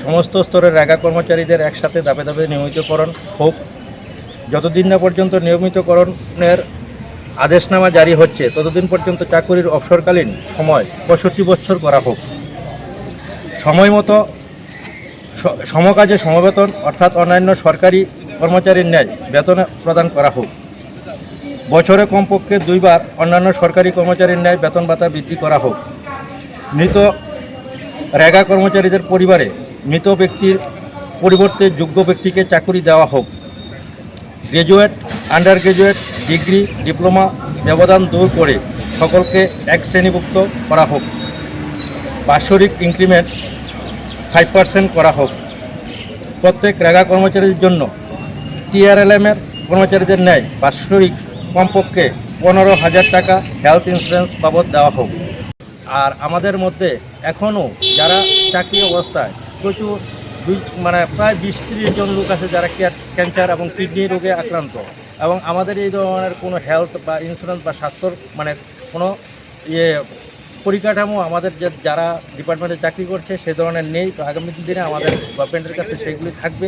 সমস্ত স্তরের রেগা কর্মচারীদের একসাথে ধাপে ধাপে নিয়মিতকরণ হোক। যতদিন না পর্যন্ত নিয়মিতকরণের আদেশনামা জারি হচ্ছে ততদিন পর্যন্ত চাকুরির অবসরকালীন সময় 65 বছর করা হোক। সময় মতো সমকাজে সমবেতন অর্থাৎ অন্যান্য সরকারি কর্মচারীর ন্যায় বেতন প্রদান করা হোক। বছরে কমপক্ষে 2 বার অন্যান্য সরকারি কর্মচারীর ন্যায় বেতন ভাতা বৃদ্ধি করা হোক। মৃত রেগা কর্মচারীদের পরিবারে মৃত ব্যক্তির পরিবর্তে যোগ্য ব্যক্তিকে চাকুরি দেওয়া হোক। Graduate, under graduate, degree, diploma ব্যবধান দূর করে সকলকে এক শ্রেণীভুক্ত করা হোক। বাৎসরিক ইনক্রিমেন্ট 5% করা হোক। প্রত্যেক রেগা কর্মচারীদের জন্য টিআরএলএমের কর্মচারীদের ন্যায় বাৎসরিক কমপক্ষে 15,000 টাকা হেলথ ইন্স্যুরেন্স বাবদ দেওয়া হোক। আর আমাদের মধ্যে এখনও যারা চাকরি অবস্থায় প্রচুর প্রায় 20-30 জন লোক আছে যারা ক্যান্সার এবং কিডনি রোগে আক্রান্ত, এবং আমাদের এই ধরনের কোনো হেলথ বা ইন্স্যুরেন্স বা স্বাস্থ্যর কোনো পরিকাঠামো আমাদের যারা ডিপার্টমেন্টে চাকরি করছে সে ধরনের নেই। তো আগামী দিনে আমাদের গভর্নমেন্টের কাছে সেগুলি থাকবে।